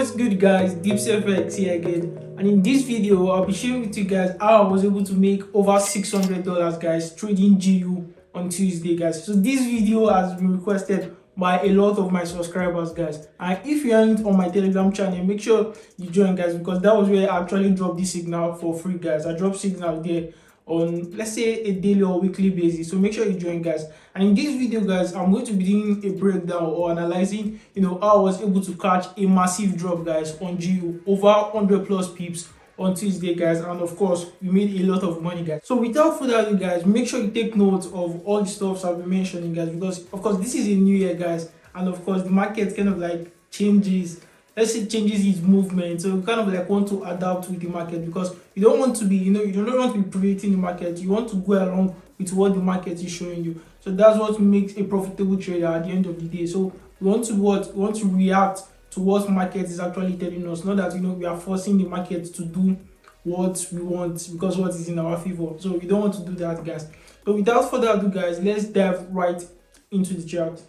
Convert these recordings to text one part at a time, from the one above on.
What's good, guys? Forex here again, and in this video I'll be sharing with you guys how I was able to make over $600, guys, trading GU on Tuesday, guys. So this video has been requested by a lot of my subscribers, guys, and if you aren't on my Telegram channel, make sure you join, guys, because that was where I actually dropped this signal for free, guys. I dropped signal there on, let's say, a daily or weekly basis, so make sure you join, guys. And in this video, guys, I'm going to be doing a breakdown or analyzing how I was able to catch a massive drop, guys, on GU over 100 plus pips on Tuesday, guys, and of course we made a lot of money, guys. So without further ado, guys, make sure you take note of all the stuffs I've been mentioning, guys, because of course this is a new year, guys, and of course the market kind of like changes, let's say, changes its movement. So you kind of like want to adapt with the market, because you don't want to be, you don't want to be predicting the market. You want to go along with what the market is showing you. So that's what makes a profitable trader at the end of the day. So we want to react to what market is actually telling us, not that we are forcing the market to do what we want because what is in our favor. So we don't want to do that, guys. But without further ado, guys, let's dive right into the chart.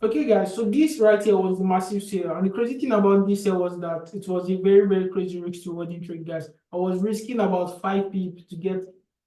Okay, guys, so this right here was the massive sale, and the crazy thing about this sale was that it was a very, very crazy risk rewarding trade, guys. I was risking about 5 pips to get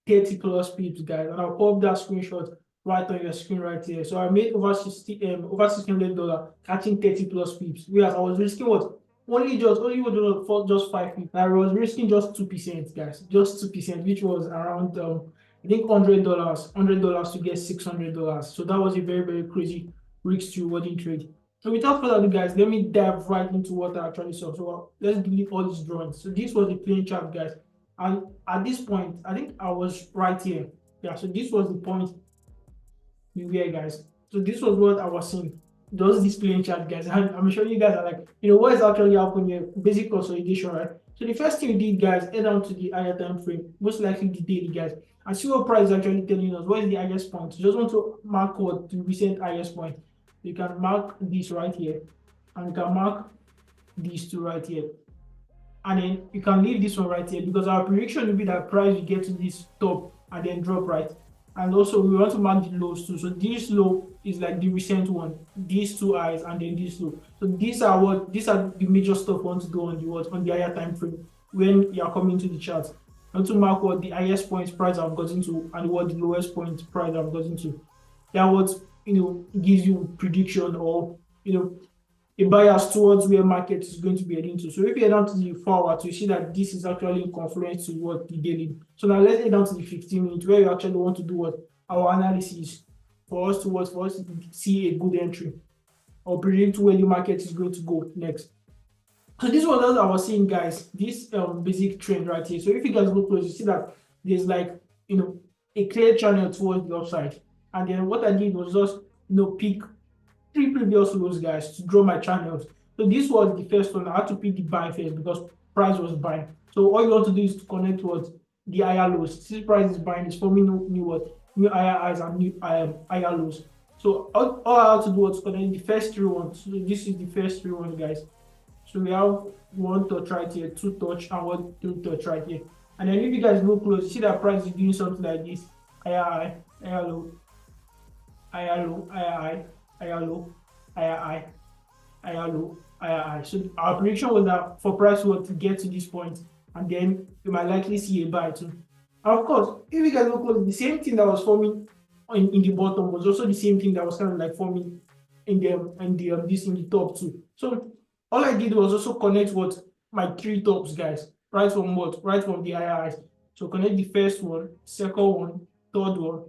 30 plus pips, guys, and I'll pop that screenshot right on your screen right here. So I made over $600 catching 30 plus pips, whereas I was risking what? Only for just 5 pips. I was risking just 2%, guys, just 2%, which was around I think $100 to get $600. So that was a very, very crazy risk rewarding trade. So without further ado, guys, let me dive right into what I actually saw. So let's delete all these drawings. So this was the plain chart, guys, and at this point I think I was right here. Yeah, so this was the point you were, guys. So this was what I was seeing, just this plain chart, guys, and I'm sure you guys are like, what is actually happening here? Basic consolidation, right? So the first thing we did, guys, head down to the higher time frame, most likely the daily, guys, and see what price is actually telling us. What is the highest point? You just want to mark what the recent highest point. You can mark this right here, and you can mark these two right here, and then you can leave this one right here, because our prediction will be that price will get to this top and then drop, right? And also we want to mark the lows too. So this low is like the recent one, these two highs, and then this low. So these are the major stuff we want to do on the higher time frame when you are coming to the chart. I want to mark what the highest point price I've gotten to and what the lowest point price I've gotten to. That what gives you prediction, or a bias towards where market is going to be heading to. So if you head down to the forward, you see that this is actually in confluence to what the daily. So now let's head down to the 15 minutes, where you actually want to do what our analysis for us to see a good entry or predict where the market is going to go next. So this was what I was seeing, guys, this basic trend right here. So if you guys look close, you see that there's like a clear channel towards the upside. And then what I did was just pick 3 previous lows, guys, to draw my channels. So this was the first one. I had to pick the buy first because price was buying. So all you want to do is to connect towards the higher lows. Since price is buying, it's forming new higher highs and new higher lows. So all I had to do was connect the first 3 ones. So this is the first 3 ones, guys. So we have 1 touch right here, 2 touch, and 1 3 touch right here. And then if you guys look close, you see that price is doing something like this: higher high, higher low, higher low, higher high, higher low, higher high, higher low, higher high. So our prediction was that for price to get to this point, and then you might likely see a buy too. And of course, if you guys look close, the same thing that was forming in the bottom was also the same thing that was kind of like forming in the top too. So all I did was also connect my 3 tops, guys, right from the higher highs. So connect the first one, second one, third one,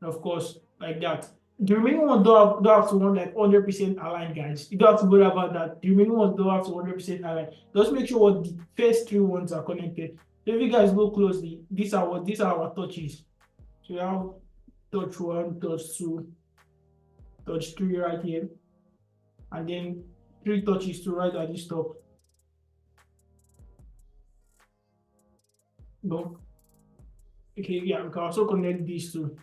and of course like that. The remaining ones don't have to run like 100% aligned, guys. You don't have to worry about that. The remaining ones don't have to 100% aligned. Just make sure what the first 3 ones are connected. So if you guys look closely, these are our touches. So you have touch 1, touch 2, touch 3 right here, and then 3 touches to right at this top. No. Okay, yeah, we can also connect these two.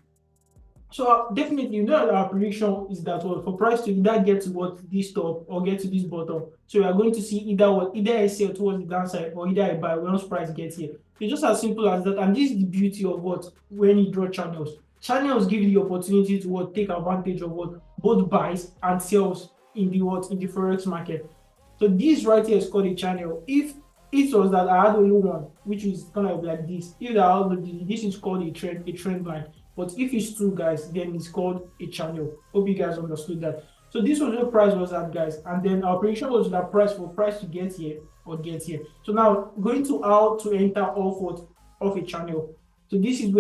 So definitely, our prediction is that for price to either get to this top or get to this bottom. So we are going to see either a sell towards the downside or either a buy once price gets here. It's just as simple as that. And this is the beauty of when you draw channels. Channels give you the opportunity to take advantage of both buys and sells in the Forex market. So this right here is called a channel. If it was that I had only one, which is kind of like this, if I had only this is called a trend line. But if it's two, guys, then it's called a channel. Hope you guys understood that. So this was where price was at, guys, and then our prediction was that price to get here or get here. So now going to how to enter off a channel. So this is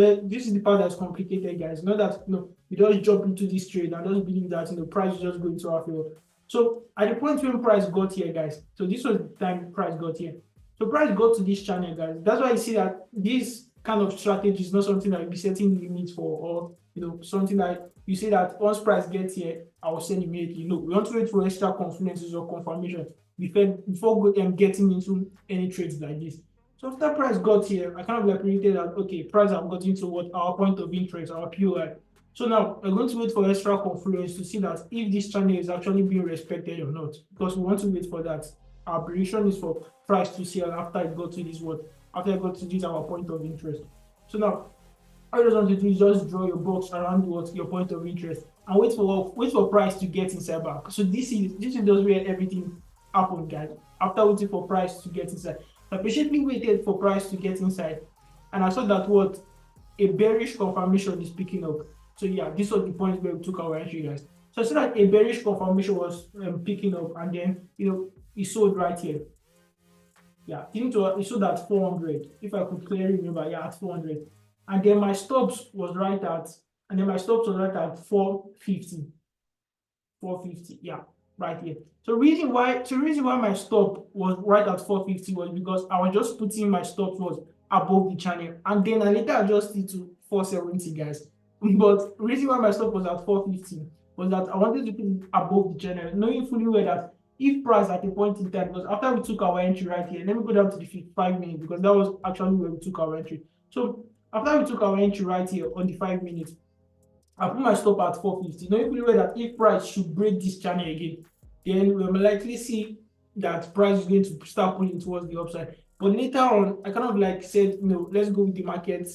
the part that's complicated, guys. Not that you just jump into this trade and just believe that price is just going to our favor. So at the point when price got here, guys, so this was the time price got here. So price got to this channel, guys. That's why you see that this kind of strategy is not something that you'll be setting limits for, or something that you say that once price gets here, I will send immediately. No, we want to wait for extra confluences or confirmation before getting into any trades like this. So after price got here, I kind of like predicted that okay, price have got into what our point of interest, our POI. So now we're going to wait for extra confluence to see that if this channel is actually being respected or not, because we want to wait for that. Our prediction is for price to sell after it got to this after it got to this our point of interest. So now all you just want to do is just draw your box around your point of interest and wait for price to get inside back. So this is just where everything happened, guys. After waiting for price to get inside, I patiently waited for price to get inside, and I saw that a bearish confirmation is picking up. So yeah, this was the point where we took our entry, guys. So I saw that a bearish confirmation was picking up, and then it sold right here. Yeah, it sold at 400. If I could clearly remember, yeah, at 400. And then my stops was right at 450. 450, yeah, right here. So reason why my stop was right at 450 was because I was just putting my stops was above the channel, and then I later adjusted to 470, guys. But reason why my stop was at 450 was that I wanted to put it above the channel, knowing fully well that if price at a point in time, because after we took our entry right here, let me go down to the 5 minutes because that was actually where we took our entry. So after we took our entry right here on the 5 minutes, I put my stop at 450. Knowing fully well that if price should break this channel again, then we will likely see that price is going to start pulling towards the upside. But later on, I kind of like said, let's go with the market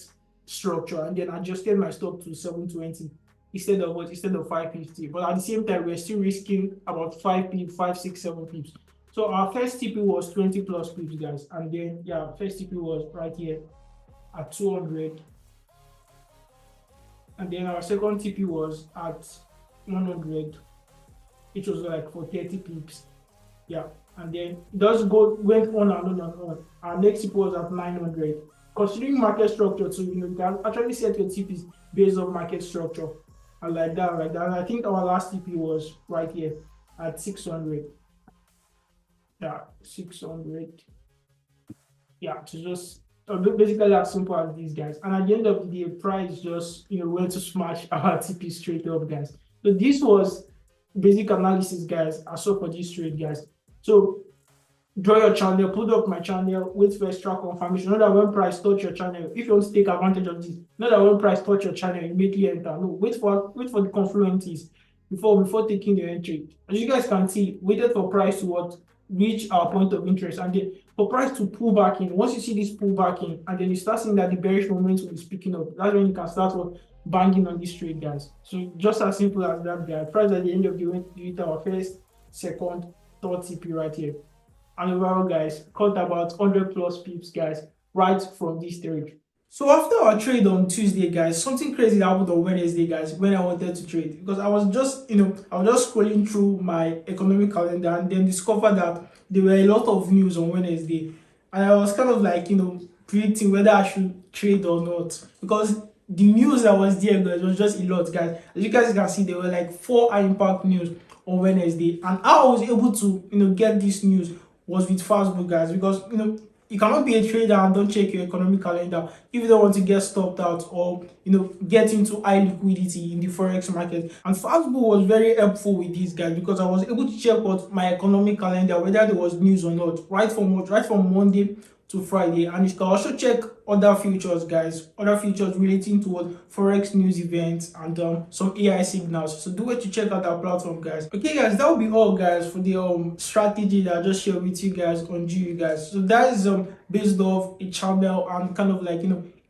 structure, and then adjusted my stop to 720 instead of 550. But at the same time, we're still risking about 5 pips, 5, 6, 7 pips. So our first TP was 20 plus pips, guys, and then yeah, first TP was right here at 200, and then our second TP was at 100, which was like for 30 pips. Yeah, and then it just went on and on and on. Our next TP was at 900. Considering market structure too, you can actually set your TPs based on market structure, and like that. And I think our last TP was right here at 600. Yeah, 600. Yeah, so just basically as simple as these, guys. And at the end of the day, price just went to smash our TP straight up, guys. So this was basic analysis, guys. I saw for this trade, guys. So draw your channel, put up my channel, wait for extra confirmation. Not that when price touch your channel, if you want to take advantage of this, not that when price touch your channel, immediately enter. No, wait for the confluences before taking the entry. As you guys can see, waited for price to reach our point of interest, and then for price to pull back in. Once you see this pull back in, and then you start seeing that the bearish momentum is picking up, that's when you can start banging on this trade, guys. So just as simple as that, guys. Price at the end of the day with our first, second, third TP right here. And overall, guys, caught about 100 plus pips, guys, right from this trade. So after our trade on Tuesday, guys, something crazy happened on Wednesday, guys, when I wanted to trade, because I was just scrolling through my economic calendar and then discovered that there were a lot of news on Wednesday, and I was kind of like predicting whether I should trade or not, because the news that was there, guys, was just a lot, guys. As you guys can see, there were like 4 high impact news on Wednesday, and how I was able to get this news was with Facebook, guys, because you cannot be a trader and don't check your economic calendar if you don't want to get stopped out or get into high liquidity in the forex market. And Facebook was very helpful with these, guys, because I was able to check out my economic calendar whether there was news or not right from Monday to Friday, and you can also check other futures, guys, other futures relating to forex news events and some AI signals. So do it to check out our platform, guys. Okay, guys, that will be all, guys, for the strategy that I just shared with you guys on GU, guys. So that is based off a channel and kind of like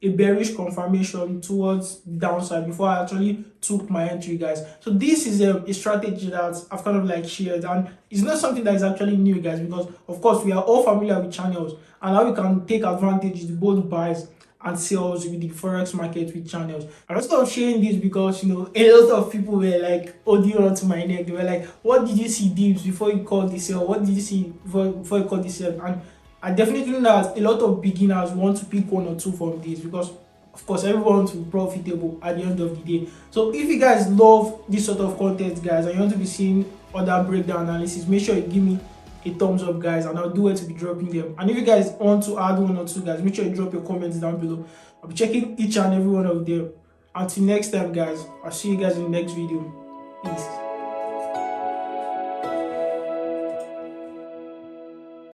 a bearish confirmation towards downside before I actually took my entry, guys. So this is a strategy that I've kind of like shared, and it's not something that is actually new, guys, because of course we are all familiar with channels and how we can take advantage of both buys and sales with the forex market with channels. I just love sharing this because a lot of people were like holding on to my neck. They were like, "What did you see, Dibs, before you called this sale? What did you see before you called this sale?" And I definitely know that a lot of beginners want to pick one or two from this because of course everyone wants to be profitable at the end of the day. So if you guys love this sort of content, guys, and you want to be seeing other breakdown analysis, make sure you give me a thumbs up, guys, and I'll do it to be dropping them. And if you guys want to add one or two, guys, make sure you drop your comments down below. I'll be checking each and every one of them. Until next time, guys, I'll see you guys in the next video. Peace.